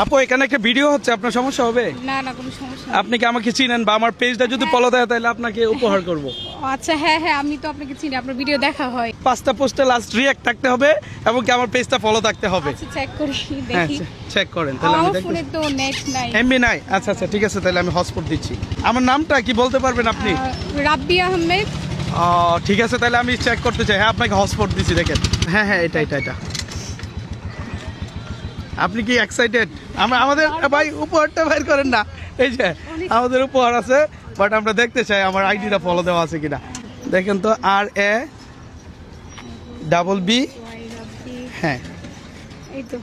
আপু এখানে একটা ভিডিও হচ্ছে, আপনার সমস্যা হবে? না না কোনো সমস্যা আপনি কি আমাকে চিনেন বা আমার পেজটা যদি ফলো দেয় তাহলে আপনাকে উপহার করব। আচ্ছা হ্যাঁ হ্যাঁ আমি তো আপনাকে চিনি, আপনার ভিডিও দেখা হয়। 5টা পোস্টে লাস্ট রিঅ্যাক্ট থাকতে হবে এবং কি আমার পেজটা ফলো থাকতে হবে। আচ্ছা চেক করি হ্যাঁ দেখি। চেক করেন তাহলে আমি আমার দেখব। ফোনে তো নেট নাই। এমবি নাই? আচ্ছা আচ্ছা ঠিক আছে, তাহলে আমি হটস্পট দিচ্ছি। আমার নামটা কি বলতে পারবেন আপনি? রাব্বি আহমেদ। ঠিক আছে তাহলে আমি চেক করতে চাই। হ্যাঁ আপনাকে হটস্পট দিচ্ছি, দেখেন। হ্যাঁ হ্যাঁ এটা আপনি কি এক্সাইটেড? আমাদের ভাই উপহারটা বের করেন না। এই যে আমাদের উপহার আছে, বাট আমরা দেখতে চাই আমার আইডিটা ফলো দেওয়া আছে কিনা। দেখেন তো, RABB। হ্যাঁ এই তো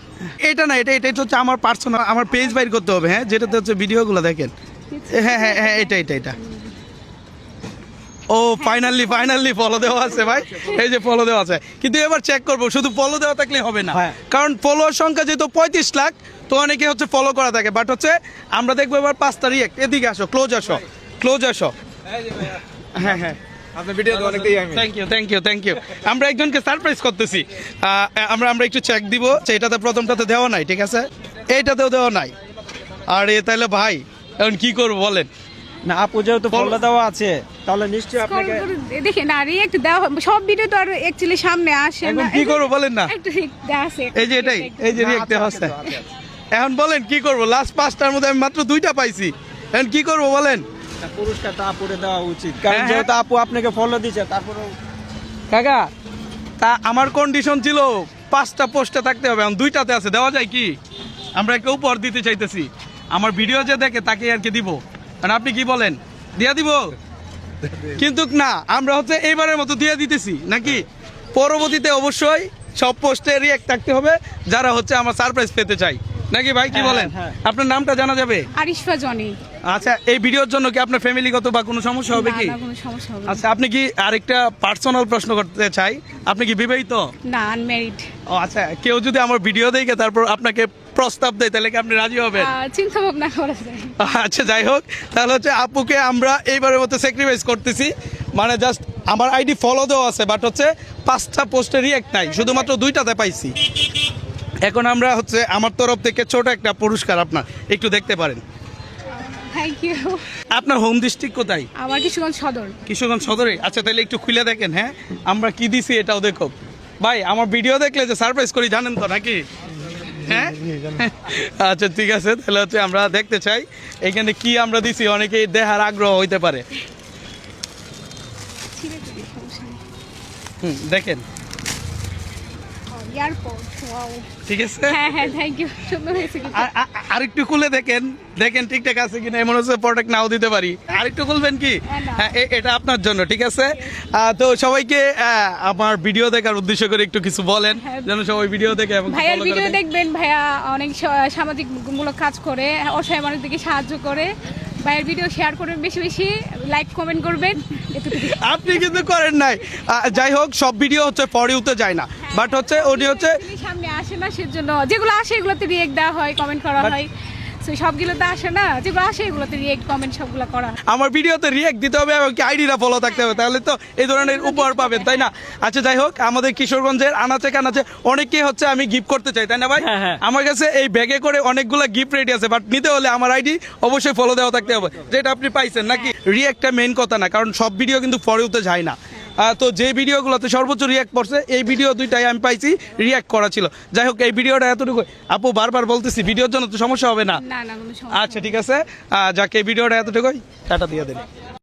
এটা না, এটা হচ্ছে আমার পার্সোনাল, আমার পেজ বাইর করতে হবে। হ্যাঁ যেটাতে হচ্ছে ভিডিওগুলো দেখেন। হ্যাঁ হ্যাঁ হ্যাঁ এটা ও ফাইনালি ফলো দেওয়া আছে ভাই। এই যে ফলো দেওয়া আছে, কিন্তু এবার চেক করবো শুধু ফলো দেওয়া থাকলে হবে না, কারণ ফলোয়ার সংখ্যা যেহেতু 35 লাখ, তো অনেকে হচ্ছে ফলো করা থাকে। বাট হচ্ছে আমরা দেখবো এবার 5টা রিঅ্যাক্ট। এদিকে আসো, ক্লোজ আসো। হ্যাঁ হ্যাঁ আপনার ভিডিও তো অনেকটাই আমি। Thank you. আমরা একজনকে সারপ্রাইজ করতেছি। আমরা একটু চেক দিব যে এটাতে প্রথমটাতে দেওয়া নাই, ঠিক আছে, এইটাতেও দেওয়া নাই। আর তাহলে ভাই এখন কি করবো বলেন? না আপু যেহেতু ফলো দেওয়া আছে তাহলে নিশ্চয়ই আপনাকে দেখে না রিয়েক্ট দেওয়া হবে। সব ভিডিও তো আর অ্যাকচুয়ালি সামনে আসে এখন না। কি করবো বলেন না? একটু দেওয়া আছে। এই যে এটাই, এই যে রিঅ্যাক্ট দেওয়া আছে। এখন বলেন কি করবো? লাস্ট 5টার মধ্যে আমি মাত্র 2টা পাইছি। এখন কি করবো বলেন? পুরস্কারটা আপুরে দেওয়া উচিত, কারণ হ্যাঁ, যেহেতু আপু আপনাকে ফলো দিচ্ছে। তারপরে কাকা তা আমার কন্ডিশন ছিল 5টা পোস্টে থাকতে হবে, এখন 2টাতে আছে, দেওয়া যায় কি? আমরা একটা উপহার দিতে চাইতেছি, আমার ভিডিও যে দেখে তাকে আর কি দিব। মানে আপনি কি বলেন, দিয়া দিব? কিন্তু না, আমরা হচ্ছে এইবারের মতো দিয়ে দিতেছি নাকি, পরবর্তীতে অবশ্যই সব পোস্টে রিঅ্যাক্ট থাকতে হবে যারা হচ্ছে আমার সারপ্রাইজ পেতে চাই, নাকি ভাই কি বলেন? হ্যাঁ। আপনার নামটা জানা যাবে? আরিশফা জনি। আচ্ছা, এই ভিডিওর জন্য কি আপনার ফ্যামিলিগত বা কোনো সমস্যা হবে কি? না কোনো সমস্যা হবে না। আচ্ছা, আপনি কি আরেকটা পার্সোনাল প্রশ্ন করতে চাই, আপনি কি বিবাহিত? না আনম্যারিড। ও আচ্ছা, কেউ যদি আমার ভিডিও দেখে তারপর আপনাকে প্রস্তাব দেয় তাহলে কি আপনি রাজি হবেন? চিন্তা ভাবনা করা যায়। আচ্ছা যাই হোক, তাহলে হচ্ছে আপুকে আমরা এইবারের মতো স্যাক্রিফাইস করতেছি। মানে জাস্ট আমার আইডি ফলো দেওয়া আছে, বাট হচ্ছে 5টা পোস্টে রিঅ্যাক্ট নাই, শুধুমাত্র 2টাতে পাইছি। এখন আমরা হচ্ছে আমার তরফ থেকে ছোট একটা পুরস্কার আপনার একটু দেখতে পারেন। Thank you. আপনার হোম ডিস্ট্রিক্ট কোথায়? আমার কিশোরগঞ্জ সদর। কিশোরগঞ্জ সদরে? আচ্ছা তাহলে একটু খুলে দেখেন। হ্যাঁ আমরা কি দিছি এটাও দেখো ভাই। আমার ভিডিও দেখলে যে সারপ্রাইজ করি জানেন তো নাকি? হ্যাঁ আচ্ছা ঠিক আছে, তাহলে হচ্ছে আমরা দেখতে চাই এখানে কি আমরা দিছি, অনেকেই দেখার আগ্রহ হইতে পারে। দেখেন, এয়ারপোর্ট। ওয়াও ঠিক আছে। হ্যাঁ হ্যাঁ থ্যাংক ইউ, সুন্দর হয়েছে কিন্তু। আরেকটু খুলে দেখেন ঠিকঠাক আছে কিনা, এমন হচ্ছে প্রোডাক্ট নাও দিতে পারি। আরেকটু খুলবেন কি? হ্যাঁ এটা আপনার জন্য, ঠিক আছে। তো সবাইকে আমার ভিডিও দেখার উদ্দেশ্য করে একটু কিছু বলেন, যেন সবাই ভিডিও দেখে এবং ভাইয়ার follow করে ভিডিও দেয়। দেখবেন, ভাইয়া অনেক সামাজিক মূলক কাজ করে, অসহায় মানুষদেরকে সাহায্য করে। ভাইয়ের ভিডিও শেয়ার করবেন, বেশি বেশি লাইক কমেন্ট করবেন, এতটুকু। আপনি কিন্তু করেন নাই। যাই হোক, সব ভিডিও হচ্ছে ফর ইউতে যায় না, বাট হচ্ছে উনি হচ্ছে সামনে আসে না, সেজন্য যেগুলো আসে এগুলোতে রিয়েক্ট দেওয়া হয়, কমেন্ট করা হয়। তো সবগুলোতে আসে না, যেগুলো আসে এগুলোতে রিয়েক্ট কমেন্ট সবগুলো করা হয়। আমার ভিডিওতে রিঅ্যাক্ট দিতে হবে এবং কি আইডিটা ফলো থাকতে হবে, তাহলে তো এই ধরনের উপহার পাবেন, তাই না? আচ্ছা যাই হোক, আমাদের কিশোরগঞ্জের আনাচে কানাচে অনেকেই হচ্ছে আমি গিফট করতে চাই, তাই না ভাই? আমার কাছে এই ব্যাগে করে অনেকগুলো গিফট রেডি আছে, বাট নিতে হলে আমার আইডি অবশ্যই ফলো দেওয়া থাকতে হবে, যেটা আপনি পাইছেন নাকি। রিঅ্যাক্টটা মেইন কথা না, কারণ সব ভিডিও কিন্তু ফর ইউতে যায় না। তো যে ভিডিওগুলোতে সর্বোচ্চ রিঅ্যাক্ট করছে এই ভিডিও 2টাই আমি পাইছি রিঅ্যাক্ট করা ছিল। যাই হোক, এই ভিডিওটা এতটুকু। আপু বারবার বলতেছি ভিডিওর জন্য তো সমস্যা হবে না? না না কোনো সমস্যা। আচ্ছা ঠিক আছে, যাকে এই ভিডিওটা এতটুকুই, টাটা দিয়ে দেন।